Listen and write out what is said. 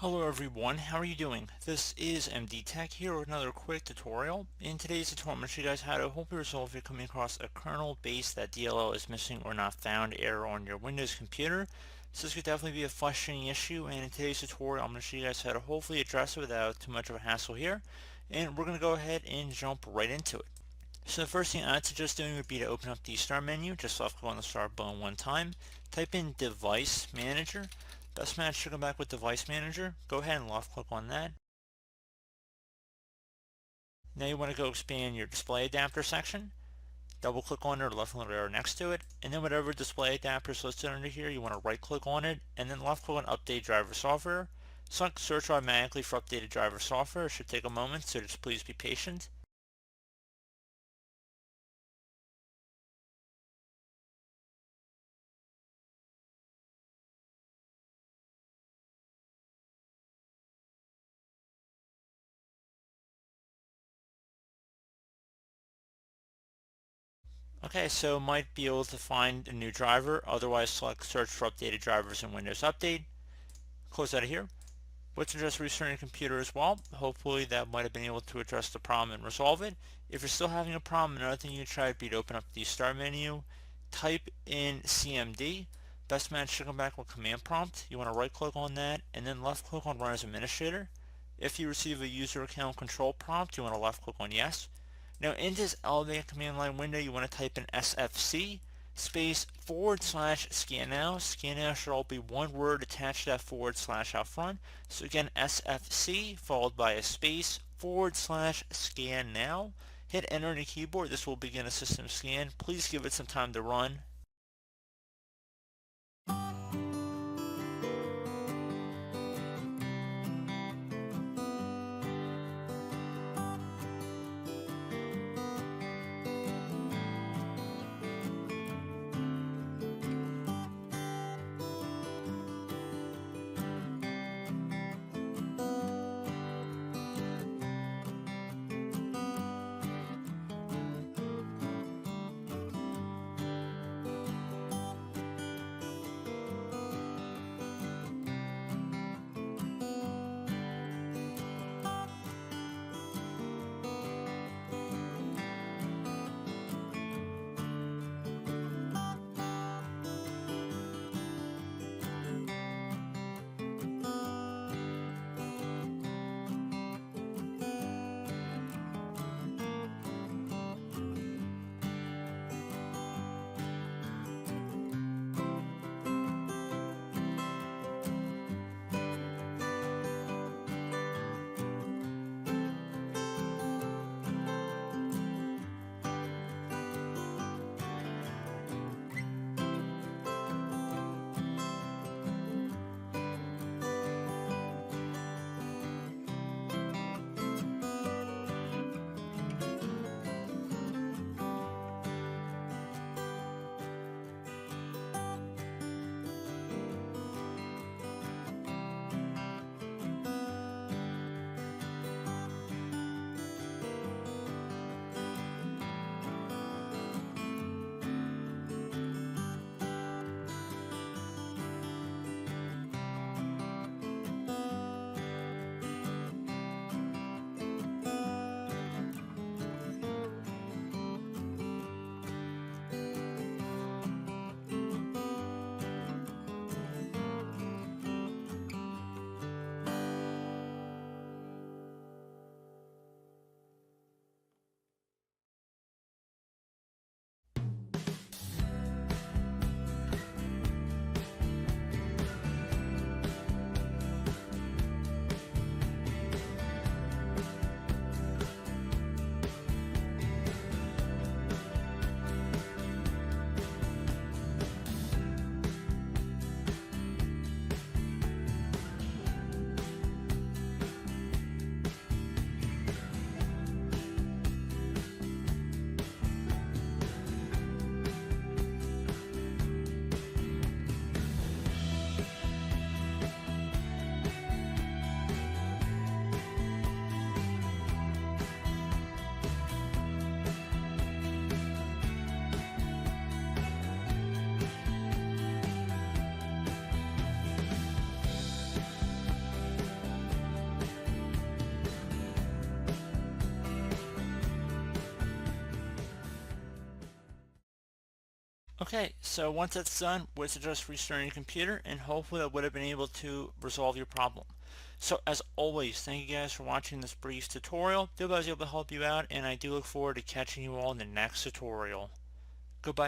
Hello everyone, how are you doing? This is MD Tech here with another quick tutorial. In today's tutorial, I'm going to show you guys how to hopefully resolve if you're coming across a kernel base that DLL is missing or not found error on your Windows computer. So this could definitely be a frustrating issue, and in today's tutorial, I'm going to show you guys how to hopefully address it without too much of a hassle here. And we're going to go ahead and jump right into it. So the first thing I'd suggest doing would be to open up the Start menu, just left click on the Start button one time, type in Device Manager. Best match to come back with Device Manager. Go ahead and left click on that. Now you want to go expand your display adapter section. Double click on it or left click on it next to it, and then whatever display adapter is listed under here, you want to right click on it and then left click on Update Driver Software. Select Search automatically for updated driver software. It should take a moment, so just please be patient. Okay, so might be able to find a new driver. Otherwise, select Search for updated drivers in Windows Update. Close out of here. Let's address restarting your computer as well. Hopefully that might have been able to address the problem and resolve it. If you're still having a problem, another thing you can try would be to open up the Start menu, type in CMD. Best match should come back with command prompt. You want to right click on that and then left click on Run as Administrator. If you receive a user account control prompt, you want to left click on Yes. Now in this elevated command line window, you want to type in SFC space /scan now. Scan now should all be one word attached to that / out front. So again, SFC followed by a space /scan now. Hit enter on the keyboard. This will begin a system scan. Please give it some time to run. Okay, so once that's done, would suggest restarting your computer, and hopefully that would have been able to resolve your problem. So as always, thank you guys for watching this brief tutorial. I hope I was able to help you out, and I do look forward to catching you all in the next tutorial. Goodbye.